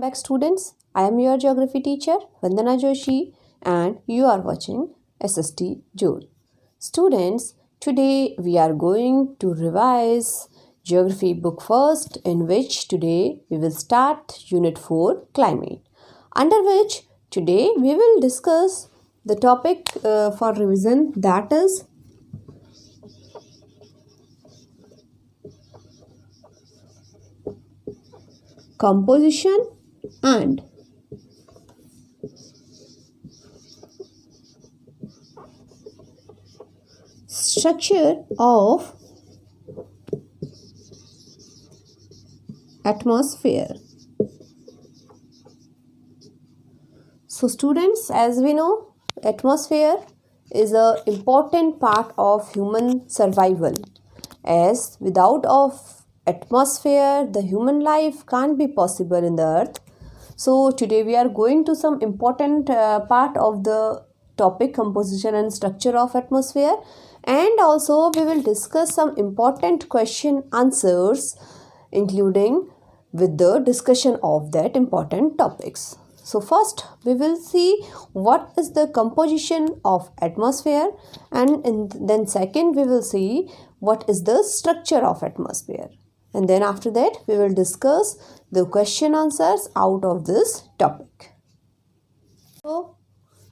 back, students. I am your geography teacher Vandana Joshi and you are watching SST Joule. Students, today we are going to revise geography book first, in which today we will start unit 4 climate, under which today we will discuss the topic for revision, that is composition and structure of atmosphere. So students, as we know, atmosphere is an important part of human survival, as without of atmosphere the human life can't be possible in the earth. So today we are going to some important part of the topic composition and structure of atmosphere, and also we will discuss some important question answers including with the discussion of that important topics. So first we will see what is the composition of atmosphere, and then second we will see what is the structure of atmosphere, and then after that we will discuss the question answers out of this topic. So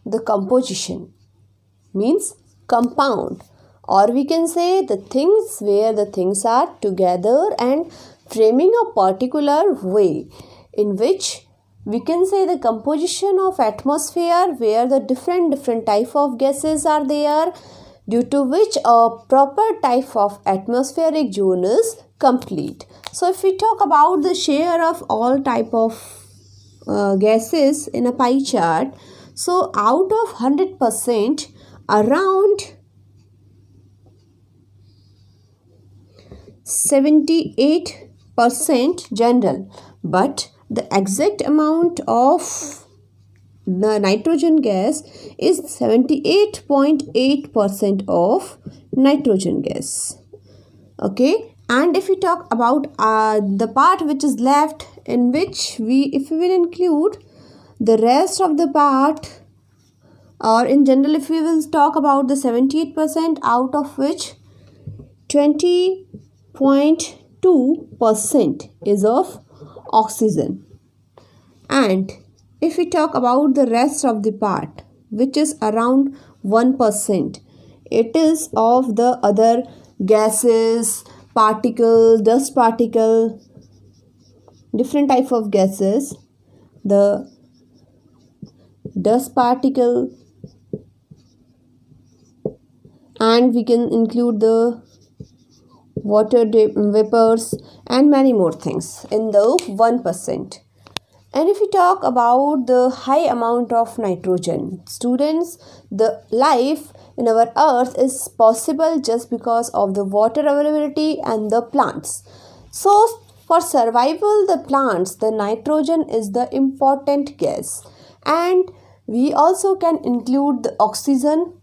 the composition means compound, or we can say the things where the things are together and framing a particular way, in which we can say the composition of atmosphere where the different type of gases are there, due to which a proper type of atmospheric zone is complete. So if we talk about the share of all type of gases in a pie chart, so out of 100%, around 78% general, but the exact amount of the nitrogen gas is 78.8% of nitrogen gas. Okay, and if we talk about the part which is left, in which if we will include the rest of the part, or in general if we will talk about the 78%, out of which 20.2% is of oxygen, and if we talk about the rest of the part, which is around 1%, it is of the other gases, particles, dust particle, different type of gases, the dust particle, and we can include the water vapors and many more things in the 1%. And if we talk about the high amount of nitrogen, students, the life in our earth is possible just because of the water availability and the plants. So for survival the plants, the nitrogen is the important gas, and we also can include the oxygen,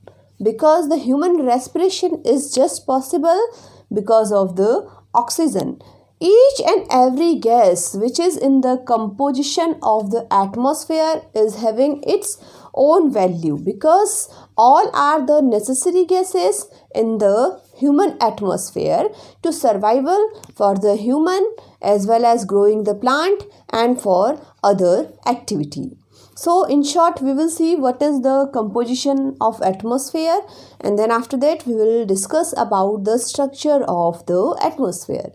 because the human respiration is just possible because of the oxygen. Each and every gas which is in the composition of the atmosphere is having its own value, because all are the necessary gases in the human atmosphere to survival for the human, as well as growing the plant and for other activity. So in short, we will see what is the composition of atmosphere, and then after that we will discuss about the structure of the atmosphere.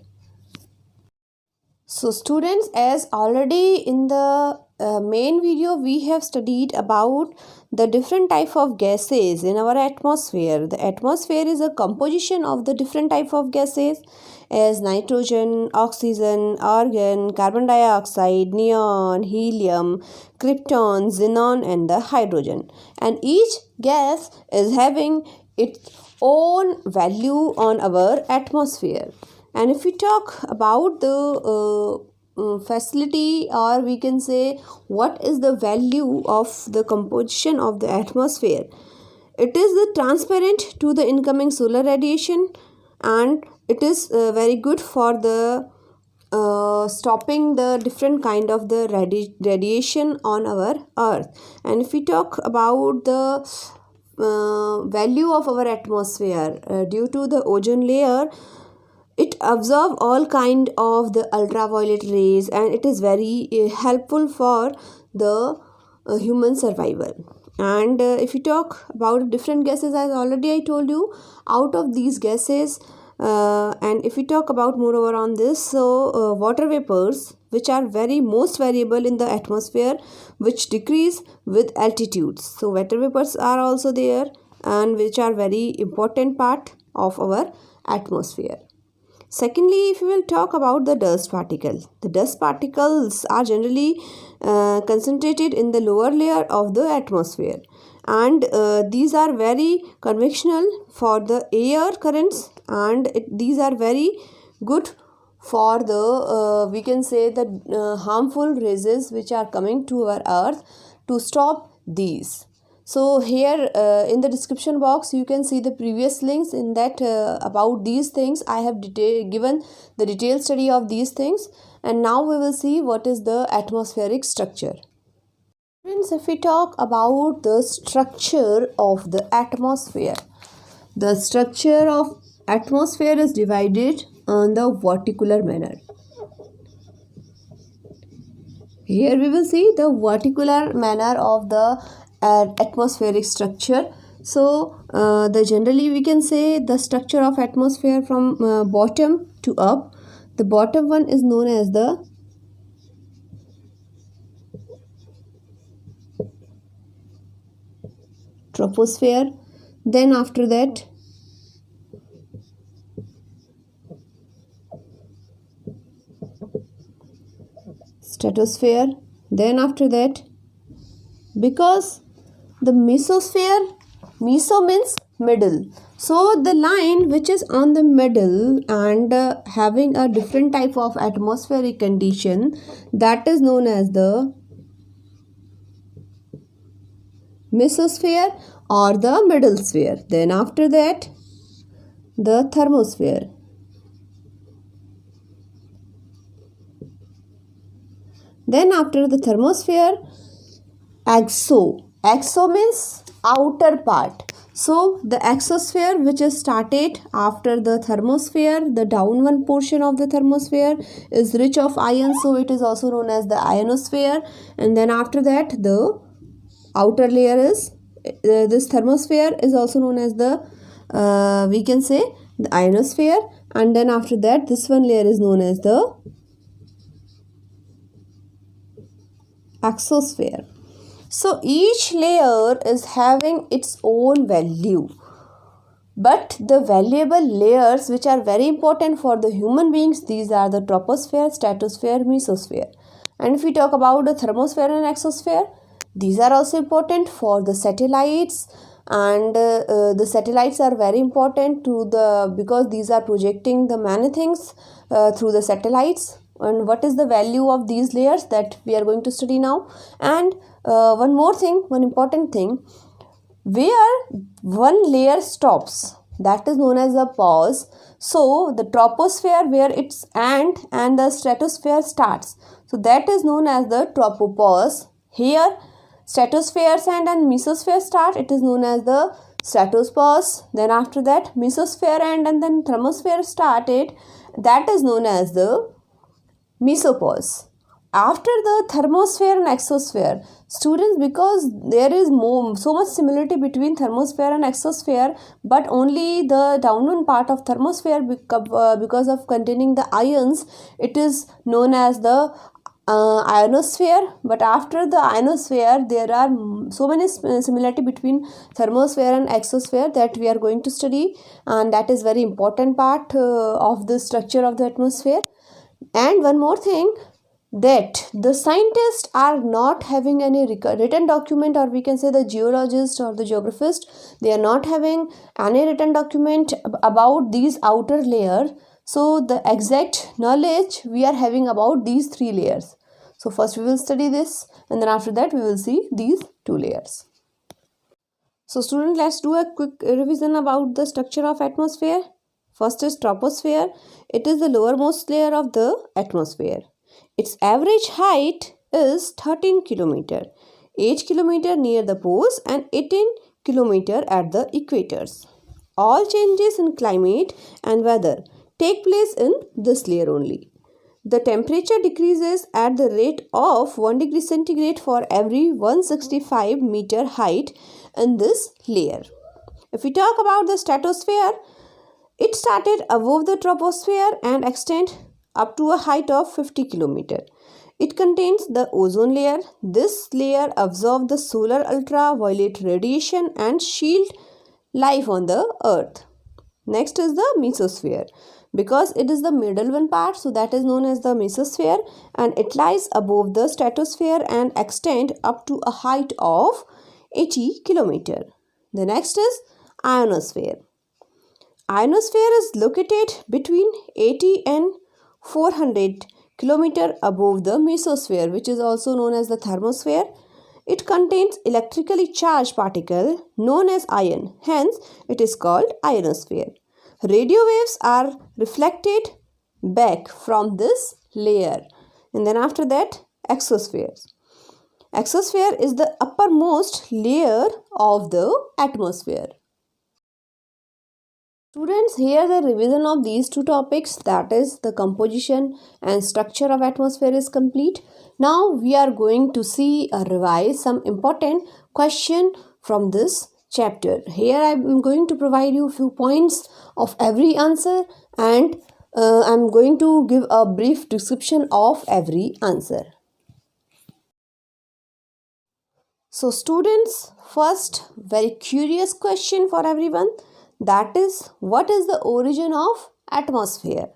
So students, as already in the main video we have studied about the different type of gases in our atmosphere. The atmosphere is a composition of the different type of gases as nitrogen, oxygen, argon, carbon dioxide, neon, helium, krypton, xenon and the hydrogen. And each gas is having its own value on our atmosphere. And if we talk about the facility, or we can say what is the value of the composition of the atmosphere, it is the transparent to the incoming solar radiation, and it is very good for the stopping the different kind of the radiation on our earth. And if we talk about the value of our atmosphere, due to the ozone layer, it absorbs all kind of the ultraviolet rays, and it is very helpful for the human survival. And if you talk about different gases, as already I told you, out of these gases, and if we talk about moreover on this, so water vapors, which are very most variable in the atmosphere, which decrease with altitudes. So water vapors are also there, and which are very important part of our atmosphere. Secondly, if we will talk about the dust particles, the dust particles are generally concentrated in the lower layer of the atmosphere, and these are very convectional for the air currents, and these are very good for the we can say the harmful rays which are coming to our earth, to stop these. So here in the description box you can see the previous links in that about these things. I have given the detailed study of these things, and now we will see what is the atmospheric structure. Friends, if we talk about the structure of the atmosphere, the structure of atmosphere is divided on the vertical manner. Here we will see the vertical manner of the atmospheric structure. So the generally we can say the structure of atmosphere from bottom to up. The bottom one is known as the troposphere. Then after that stratosphere. Then after that, because the mesosphere, meso means middle, so the line which is on the middle and having a different type of atmospheric condition, that is known as the mesosphere or the middle sphere. Then after that, the thermosphere. Then after the thermosphere, exo means outer part. So the exosphere, which is started after the thermosphere, the down one portion of the thermosphere is rich of iron, so it is also known as the ionosphere. And then after that, the outer layer is this thermosphere is also known as the we can say the ionosphere. And then after that, this one layer is known as the exosphere. So each layer is having its own value, but the valuable layers which are very important for the human beings, these are the troposphere, stratosphere, mesosphere. And if we talk about the thermosphere and exosphere, these are also important for the satellites, and the satellites are very important to the, because these are projecting the many things through the satellites. And what is the value of these layers, that we are going to study now. And one more thing, one important thing, where one layer stops, that is known as a pause. So the troposphere where it's end and the stratosphere starts, so that is known as the tropopause. Here stratosphere's end and mesosphere start, it is known as the stratopause. Then after that, mesosphere end and then thermosphere started, that is known as the mesopause. After the thermosphere and exosphere, students, because there is so much similarity between thermosphere and exosphere, but only the downward part of thermosphere because of containing the ions, it is known as the ionosphere. But after the ionosphere, there are so many similarity between thermosphere and exosphere that we are going to study, and that is very important part of the structure of the atmosphere. And one more thing, that the scientists are not having any written document, or we can say the geologist or the geographist, they are not having any written document about these outer layers. So the exact knowledge we are having about these three layers. So first we will study this, and then after that we will see these two layers. So students, let's do a quick revision about the structure of atmosphere. First is troposphere. It is the lowermost layer of the atmosphere. Its average height is 13 km, 8 km near the poles and 18 km at the equators. All changes in climate and weather take place in this layer only. The temperature decreases at the rate of 1 degree centigrade for every 165 meter height in this layer. If we talk about the stratosphere, it started above the troposphere and extends up to a height of 50 km. It contains the ozone layer. This layer absorbs the solar ultraviolet radiation and shield life on the earth. Next is the mesosphere. Because it is the middle one part, so that is known as the mesosphere, and it lies above the stratosphere and extends up to a height of 80 km. The next is ionosphere. Ionosphere is located between 80 and 400 km above the mesosphere, which is also known as the thermosphere. It contains electrically charged particle known as ion. Hence, it is called ionosphere. Radio waves are reflected back from this layer. And then after that, exosphere. Exosphere is the uppermost layer of the atmosphere. Students, here the revision of these two topics, that is the composition and structure of atmosphere, is complete. Now we are going to see or revise some important question from this chapter. Here I am going to provide you a few points of every answer, and I am going to give a brief description of every answer. So students, first very curious question for everyone, that is, what is the origin of atmosphere?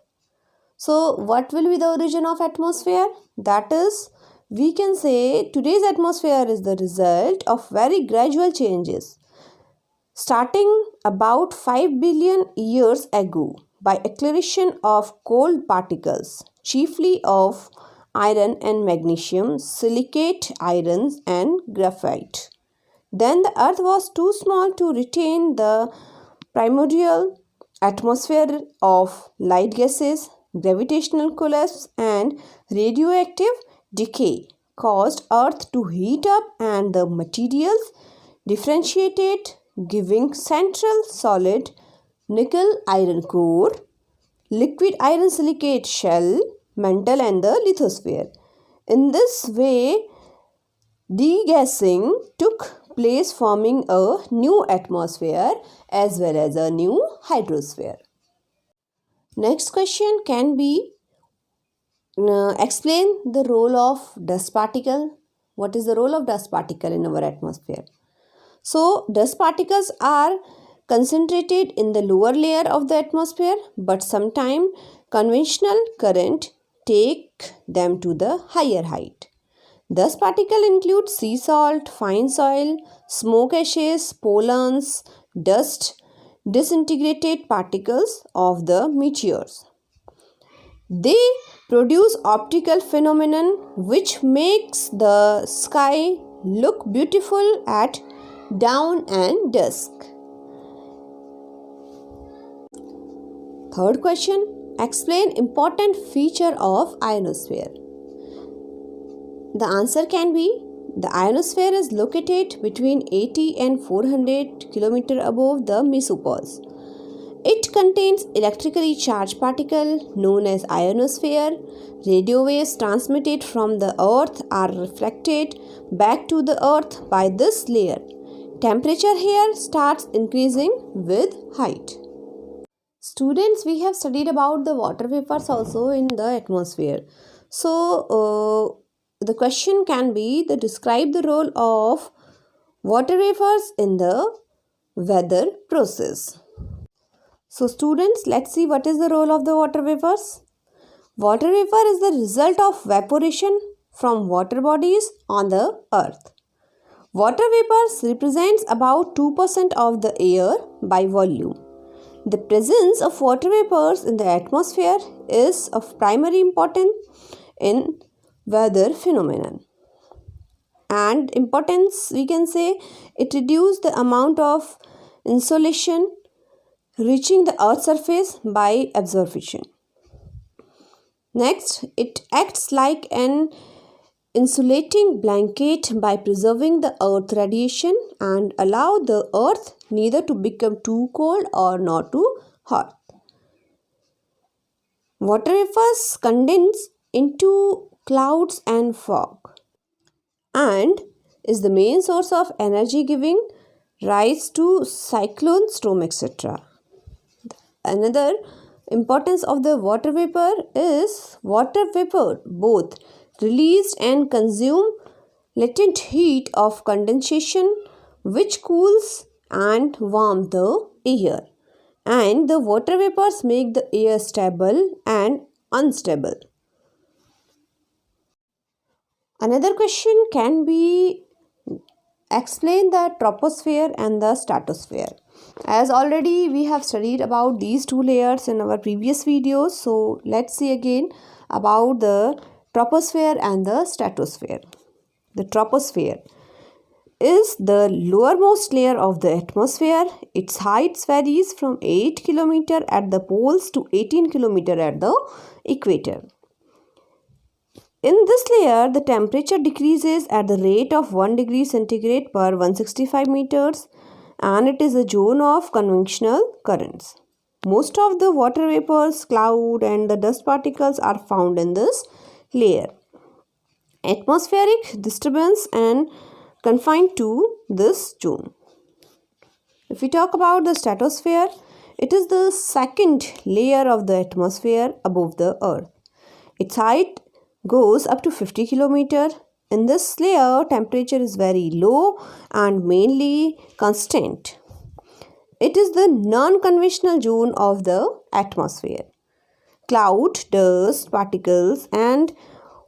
So what will be the origin of atmosphere? That is, we can say today's atmosphere is the result of very gradual changes starting about 5 billion years ago by acceleration of cold particles, chiefly of iron and magnesium, silicate irons and graphite. Then the earth was too small to retain the primordial atmosphere of light gases. Gravitational collapse and radioactive decay caused earth to heat up and the materials differentiated, giving central solid nickel iron core, liquid iron silicate shell, mantle and the lithosphere. In this way, degassing took place, forming a new atmosphere as well as a new hydrosphere. Next question can be explain the role of dust particle. What is the role of dust particle in our atmosphere? So dust particles are concentrated in the lower layer of the atmosphere, but sometimes conventional current take them to the higher height. Dust particles include sea salt, fine soil, smoke ashes, pollens, dust, disintegrated particles of the meteors. They produce optical phenomenon which makes the sky look beautiful at dawn and dusk. Third question, explain important feature of ionosphere. The answer can be, the ionosphere is located between 80 and 400 km above the mesopause. It contains electrically charged particle known as ionosphere. Radio waves transmitted from the earth are reflected back to the earth by this layer. Temperature here starts increasing with height. Students, we have studied about the water vapors also in the atmosphere. So, the question can be, describe the role of water vapors in the weather process. So students, let's see what is the role of the water vapors. Water vapor is the result of evaporation from water bodies on the earth. Water vapors represents about 2% of the air by volume. The presence of water vapors in the atmosphere is of primary importance in weather phenomenon. And importance, we can say, it reduces the amount of insolation reaching the Earth's surface by absorption. Next, it acts like an insulating blanket by preserving the Earth radiation and allow the Earth neither to become too cold or not too hot. Water vapors condense into clouds and fog and is the main source of energy giving rise to cyclone, storm, etc. Another importance of the water vapor is water vapor both released and consume latent heat of condensation which cools and warms the air, and the water vapors make the air stable and unstable. Another question can be explain the troposphere and the stratosphere. As already we have studied about these two layers in our previous videos, so let's see again about the troposphere and the stratosphere. The troposphere is the lowermost layer of the atmosphere. Its height varies from 8 km at the poles to 18 km at the equator. In this layer, the temperature decreases at the rate of 1 degree centigrade per 165 meters, and it is a zone of convectional currents. Most of the water vapors, cloud and the dust particles are found in this layer. Atmospheric disturbance and confined to this zone. If we talk about the stratosphere, it is the second layer of the atmosphere above the earth. Its height goes up to 50 km. In this layer, temperature is very low and mainly constant. It is the non-conventional zone of the atmosphere. Cloud, dust, particles and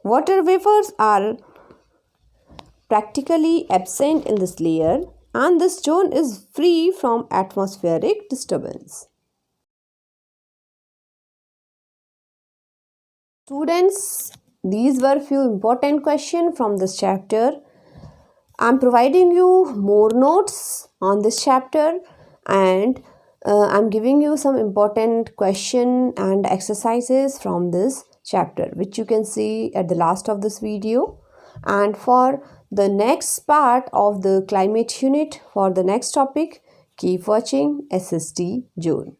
water vapors are practically absent in this layer, and this zone is free from atmospheric disturbance. Students, these were few important questions from this chapter. I am providing you more notes on this chapter, and I'm giving you some important question and exercises from this chapter which you can see at the last of this video. And for the next part of the climate unit, for the next topic, keep watching SST Zone.